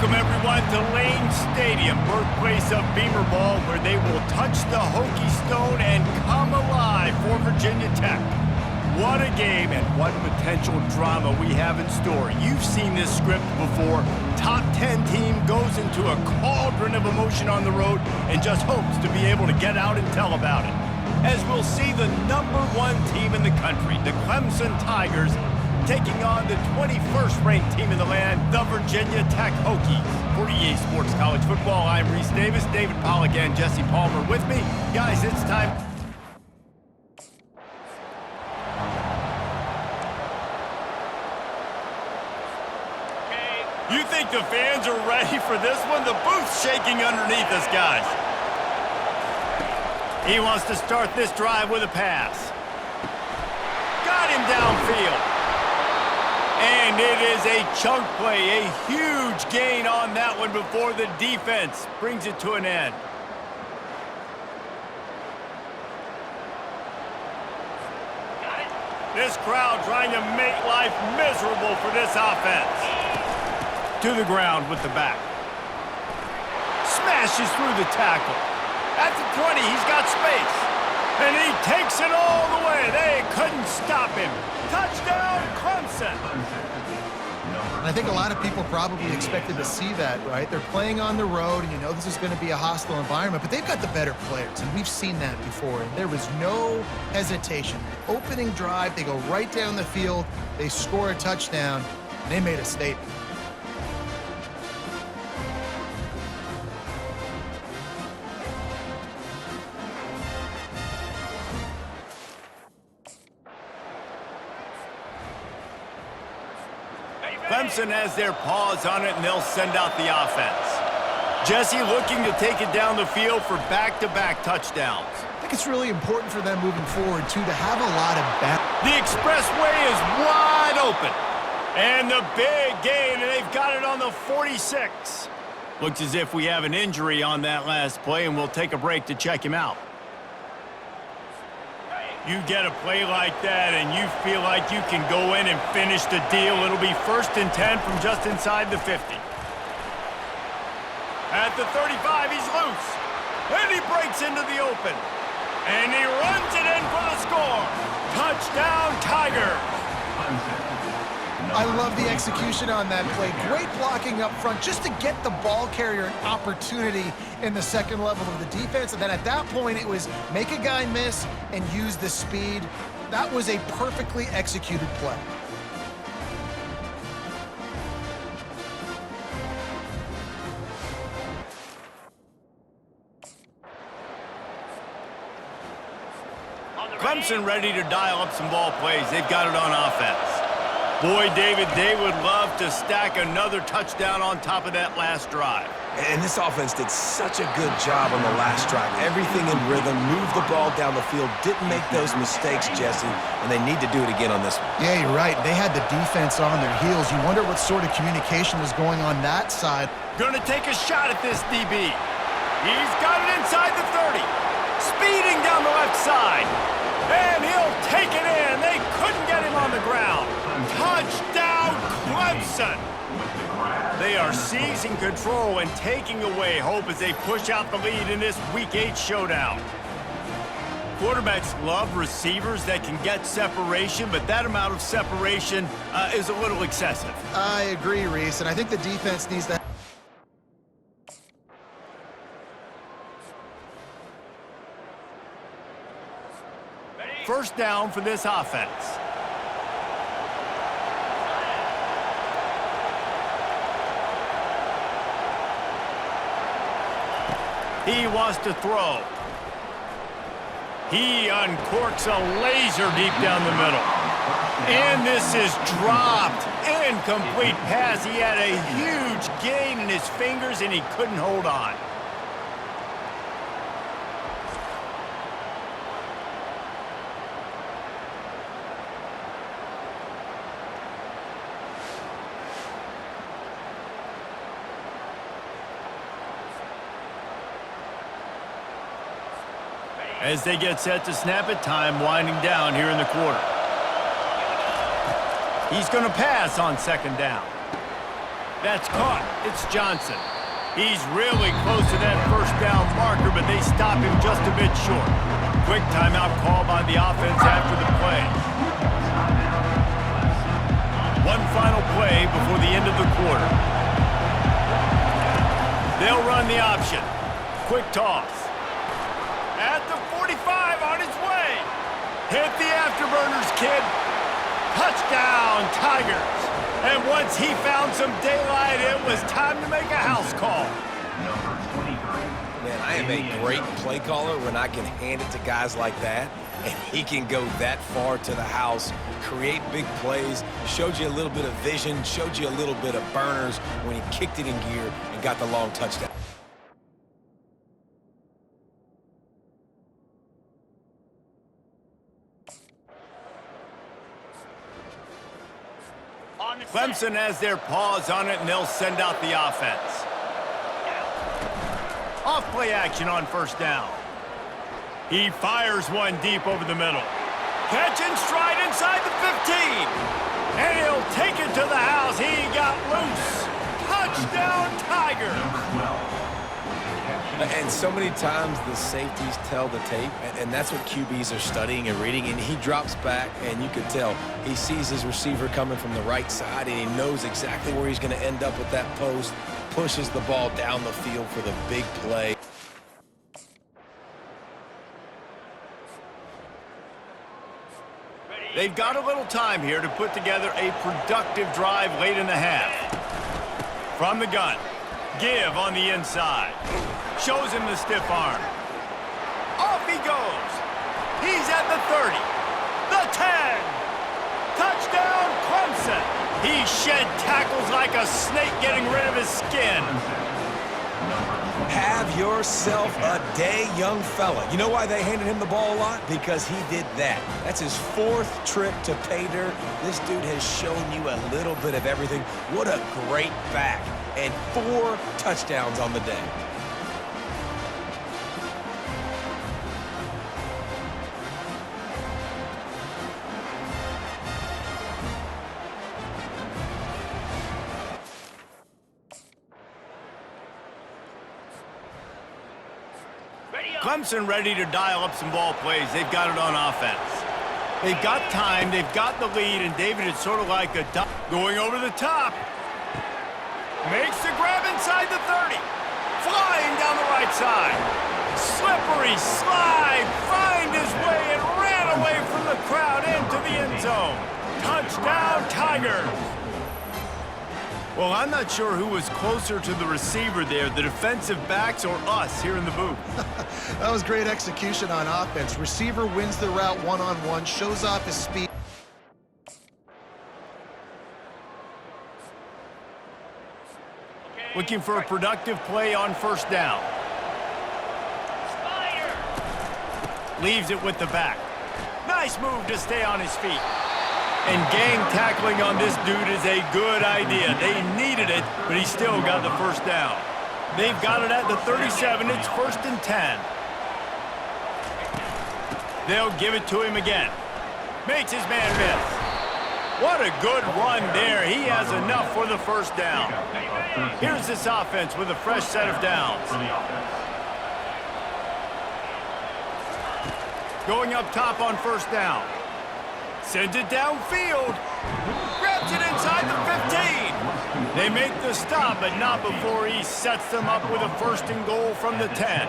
Welcome, everyone, to Lane Stadium, birthplace of Beamer Ball, where they will touch the Hokie Stone and come alive for Virginia Tech. What a game and what potential drama we have in store. You've seen this script before. Top 10 team goes into a cauldron of emotion on the road and just hopes to be able to get out and tell about it. As we'll see the #1 team in the country, the Clemson Tigers, taking on the 21st ranked team in the land, the Virginia Tech Hokies. For EA Sports College Football, I'm Reese Davis, David Pollack and Jesse Palmer with me. Guys, it's time. You think the fans are ready for this one? The booth's shaking underneath us, guys. He wants to start this drive with a pass. Got him downfield. And it is a chunk play, a huge gain on that one before the defense brings it to an end. This crowd trying to make life miserable for this offense. To the ground with the back. Smashes through the tackle. At the 20, he's got space. And he takes it all the way. They couldn't stop him. Touchdown, Clemson. And I think a lot of people probably expected to see that, right? They're playing on the road, and you know this is going to be a hostile environment, but they've got the better players, and we've seen that before. And there was no hesitation. Opening drive, they go right down the field, they score a touchdown, and they made a statement. Clemson has their paws on it, and they'll send out the offense. Jesse looking to take it down the field for back-to-back touchdowns. I think it's really important for them moving forward, too, to have a lot of The expressway is wide open. And the big gain, and they've got it on the 46. Looks as if we have an injury on that last play, and we'll take a break to check him out. You get a play like that and you feel like you can go in and finish the deal. It'll be 1st and 10 from just inside the 50. At the 35, he's loose. And he breaks into the open. And he runs it in for the score. Touchdown, Tigers. I love the execution on that play. Great blocking up front just to get the ball carrier an opportunity in the second level of the defense. And then at that point, it was make a guy miss and use the speed. That was a perfectly executed play. Clemson ready to dial up some ball plays. They've got it on offense. Boy, David, they would love to stack another touchdown on top of that last drive. And this offense did such a good job on the last drive. Everything in rhythm, moved the ball down the field, didn't make those mistakes, Jesse, and they need to do it again on this one. Yeah, you're right. They had the defense on their heels. You wonder what sort of communication was going on that side. Gonna take a shot at this DB. He's got it inside the 30. Speeding down the left side. And he'll take it in. They couldn't get him on the ground. Touchdown, Clemson. They are seizing control and taking away hope as they push out the lead in this Week 8 showdown. Quarterbacks love receivers that can get separation, but that amount of separation is a little excessive. I agree, Reese, and I think the defense needs to... First down for this offense. He wants to throw. He uncorks a laser deep down the middle. And this is dropped. Incomplete pass. He had a huge gain in his fingers and he couldn't hold on. As they get set to snap it, time winding down here in the quarter. He's going to pass on 2nd down. That's caught. It's Johnson. He's really close to that first down marker, but they stop him just a bit short. Quick timeout call by the offense after the play. One final play before the end of the quarter. They'll run the option. Quick toss. At the 45, on his way. Hit the afterburners, kid. Touchdown, Tigers. And once he found some daylight, it was time to make a house call. Man, I am a great play caller when I can hand it to guys like that, and he can go that far to the house, create big plays, showed you a little bit of vision, showed you a little bit of burners when he kicked it in gear and got the long touchdown. Clemson has their paws on it, and they'll send out the offense. Off play action on first down. He fires one deep over the middle. Catch and stride inside the 15. And he'll take it to the house. He got loose. Touchdown, Tigers. And so many times the safeties tell the tape, and that's what QBs are studying and reading, and he drops back, and you could tell he sees his receiver coming from the right side, and he knows exactly where he's going to end up with that post, pushes the ball down the field for the big play. They've got a little time here to put together a productive drive late in the half. From the gun, give on the inside. Shows him the stiff arm. Off he goes. He's at the 30, the 10. Touchdown, Clemson. He shed tackles like a snake getting rid of his skin. Have yourself a day, young fella. You know why they handed him the ball a lot? Because he did that. That's his 4th trip to pay dirt. This dude has shown you a little bit of everything. What a great back. And 4 touchdowns on the day. Clemson ready to dial up some ball plays. They've got it on offense. They've got time, they've got the lead, and David is sort of like a duck going over the top. Makes the grab inside the 30. Flying down the right side. Slippery slide. Find his way and ran away from the crowd into the end zone. Touchdown, Tigers. Well, I'm not sure who was closer to the receiver there, the defensive backs or us here in the booth. That was great execution on offense. Receiver wins the route one-on-one, shows off his speed. Looking for a productive play on first down. Leaves it with the back. Nice move to stay on his feet. And gang tackling on this dude is a good idea. They needed it, but he still got the first down. They've got it at the 37. It's 1st and 10. They'll give it to him again. Makes his man miss. What a good run there. He has enough for the first down. Here's this offense with a fresh set of downs. Going up top on first down. Sends it downfield. Grabs it inside the 15. They make the stop, but not before he sets them up with a 1st and goal from the 10.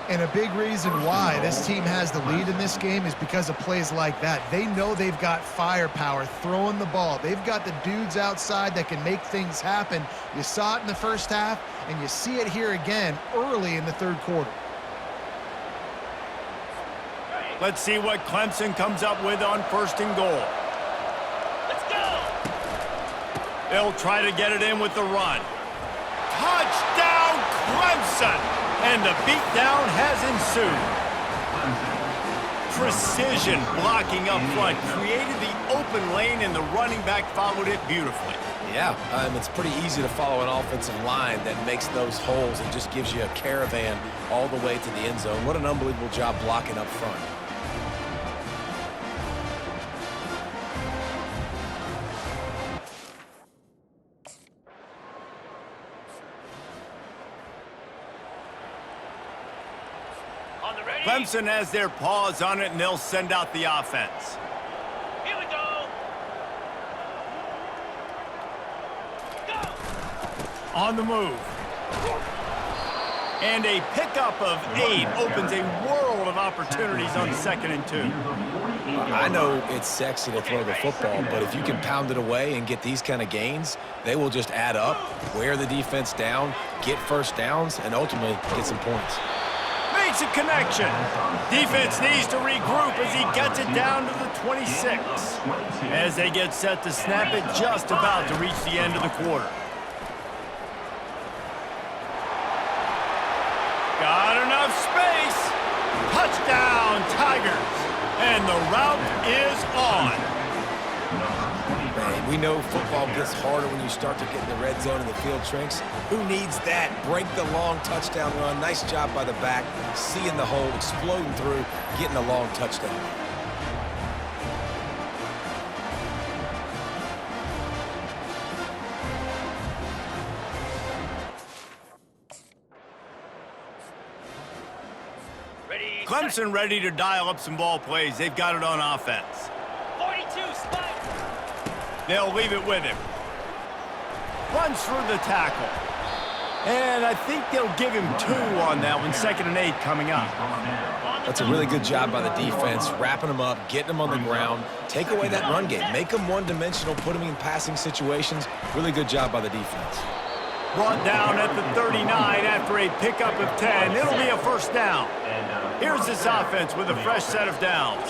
And a big reason why this team has the lead in this game is because of plays like that. They know they've got firepower throwing the ball. They've got the dudes outside that can make things happen. You saw it in the first half, and you see it here again early in the 3rd quarter. Let's see what Clemson comes up with on 1st and goal. Let's go! They'll try to get it in with the run. Touchdown, Clemson! And the beatdown has ensued. Precision blocking up front created the open lane, and the running back followed it beautifully. Yeah, it's pretty easy to follow an offensive line that makes those holes and just gives you a caravan all the way to the end zone. What an unbelievable job blocking up front. Clemson has their paws on it, and they'll send out the offense. Here we go. On the move. And a pickup of 8 opens a world of opportunities on 2nd and 2. I know it's sexy to throw the football, but if you can pound it away and get these kind of gains, they will just add up, wear the defense down, get first downs, and ultimately get some points. Makes a connection. Defense needs to regroup as he gets it down to the 26. As they get set to snap it, just about to reach the end of the quarter. Got enough space. Touchdown, Tigers. And the route is on. Man, we know football gets harder when you start to get in the red zone and the field shrinks. Who needs that? Break the long touchdown run. Nice job by the back. Seeing the hole, exploding through, getting a long touchdown. Clemson ready to dial up some ball plays. They've got it on offense. 42, spike. They'll leave it with him. Runs for the tackle. And I think they'll give him 2 on that one. 2nd and 8 coming up. That's a really good job by the defense, wrapping them up, getting them on the ground. Take away that run game. Make them one-dimensional, put them in passing situations. Really good job by the defense. Brought down at the 39 after a pickup of 10. It'll be a first down. Here's this offense with a fresh set of downs.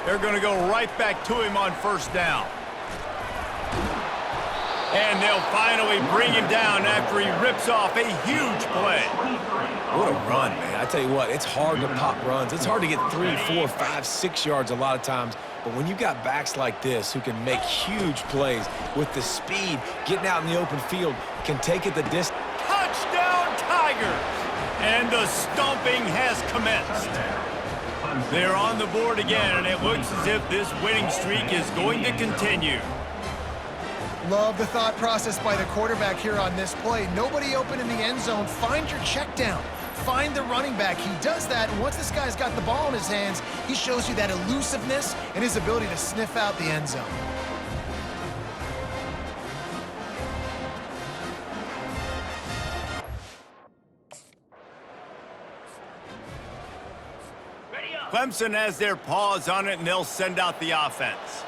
They're going to go right back to him on first down. And they'll finally bring him down after he rips off a huge play. What a run, man. I tell you what, it's hard to pop runs. It's hard to get 3, 4, 5, 6 yards a lot of times. But when you've got backs like this who can make huge plays with the speed, getting out in the open field, can take it the distance. Touchdown, Tigers! And the stomping has commenced. They're on the board again, and it looks as if this winning streak is going to continue. Love the thought process by the quarterback here on this play. Nobody open in the end zone. Find your check down. Find the running back. He does that, and once this guy's got the ball in his hands, he shows you that elusiveness and his ability to sniff out the end zone. Clemson has their paws on it, and they'll send out the offense.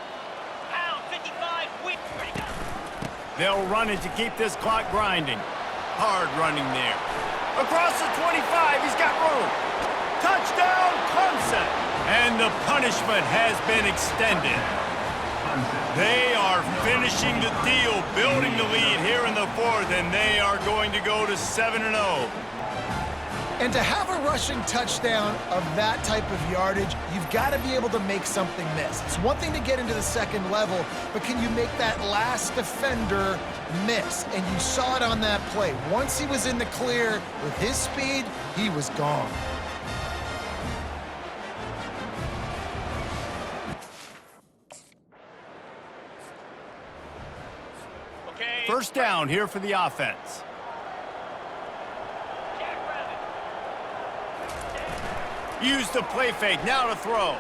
Pound 55, whip. Ready, go. They'll run it to keep this clock grinding. Hard running there. Across the 25, he's got room. Touchdown, Clemson. And the punishment has been extended. They are finishing the deal, building the lead here in the 4th, and they are going to go to 7-0. And to have a rushing touchdown of that type of yardage, you've got to be able to make something miss. It's one thing to get into the second level, but can you make that last defender miss? And you saw it on that play. Once he was in the clear with his speed, he was gone. Okay. First down here for the offense. Use the play fake, now to throw.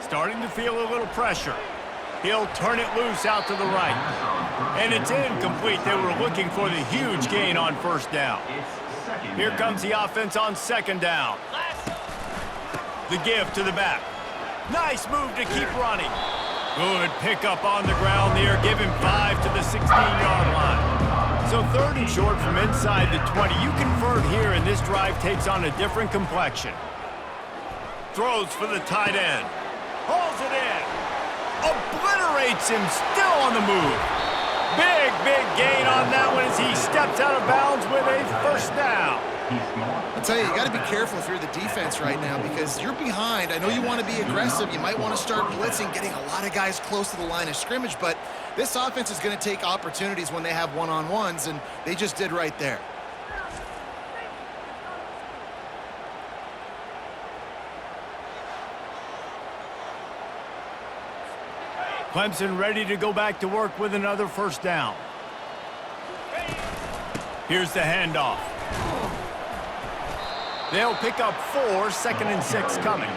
Starting to feel a little pressure. He'll turn it loose out to the right. And it's incomplete. They were looking for the huge gain on first down. Here comes the offense on 2nd down. The give to the back. Nice move to keep running. Good pickup on the ground there. Give him 5 to the 16-yard line. So 3rd and short from inside the 20. You convert here, and this drive takes on a different complexion. Throws for the tight end. Hauls it in. Obliterates him, still on the move. Big gain on that one as he steps out of bounds with a first down. I'll tell you, you got to be careful if you're the defense right now because you're behind. I know you want to be aggressive. You might want to start blitzing, getting a lot of guys close to the line of scrimmage, but this offense is going to take opportunities when they have one-on-ones, and they just did right there. Clemson ready to go back to work with another first down. Here's the handoff. They'll pick up 4, 2nd and 6 coming.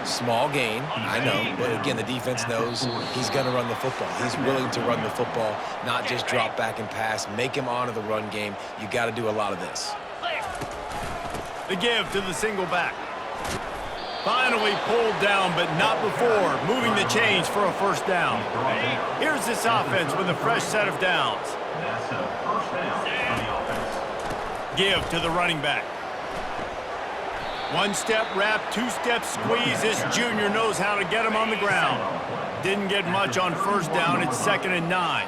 Small gain, I know, but again, the defense knows he's going to run the football. He's willing to run the football, not just drop back and pass, make him honor the run game. You got to do a lot of this. The give to the single back. Finally pulled down, but not before moving the chains for a first down. Here's this offense with a fresh set of downs. Give to the running back. One-step wrap, two-step squeeze. This junior knows how to get him on the ground. Didn't get much on first down. It's 2nd and 9.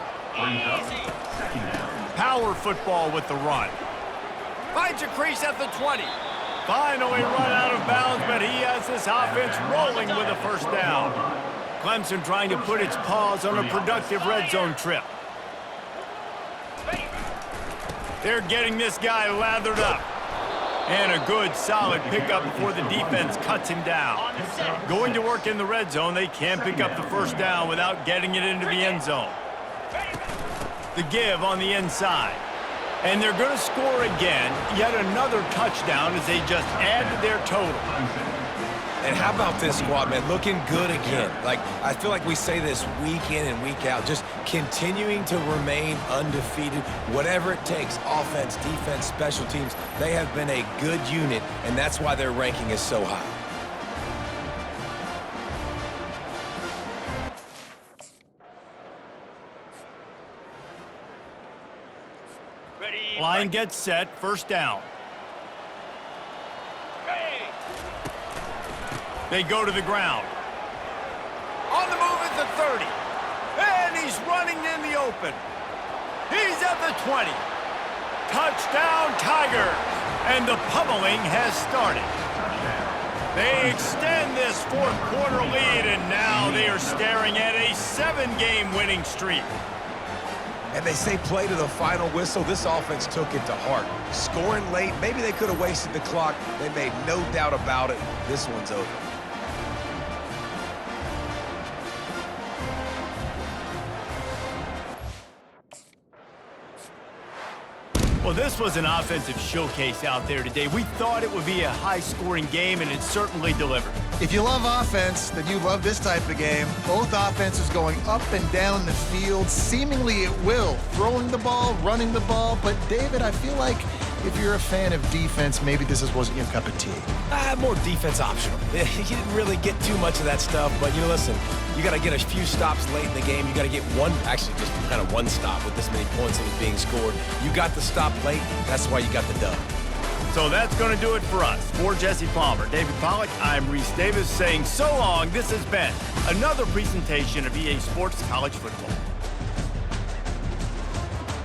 Power football with the run. Finds a crease at the 20. Finally run out of bounds, but he has this offense rolling with a first down. Clemson trying to put its paws on a productive red zone trip. They're getting this guy lathered up. And a good, solid pickup before the defense cuts him down. Going to work in the red zone, they can't pick up the first down without getting it into the end zone. The give on the inside. And they're going to score again, yet another touchdown as they just add to their total. And how about this squad, man? Looking good again. Like, I feel like we say this week in and week out, just continuing to remain undefeated, whatever it takes, offense, defense, special teams. They have been a good unit, and that's why their ranking is so high. Line gets set, first down. They go to the ground. On the move at the 30. And he's running in the open. He's at the 20. Touchdown, Tigers. And the pummeling has started. They extend this fourth quarter lead, and now they are staring at a 7-game winning streak. And they say play to the final whistle. This offense took it to heart. Scoring late, maybe they could have wasted the clock. They made no doubt about it. This one's over. Well, this was an offensive showcase out there today. We thought it would be a high-scoring game, and it certainly delivered. If you love offense, then you love this type of game. Both offenses going up and down the field, seemingly at will. Throwing the ball, running the ball. But, David, I feel like if you're a fan of defense, maybe this wasn't your cup of tea. More defense optional. You didn't really get too much of that stuff, but, you know, listen, you got to get a few stops late in the game. You got to get just kind of one stop with this many points that was being scored. You got the stop late. That's why you got the dub. So that's going to do it for us. For Jesse Palmer, David Pollack, I'm Reese Davis saying so long. This has been another presentation of EA Sports College Football.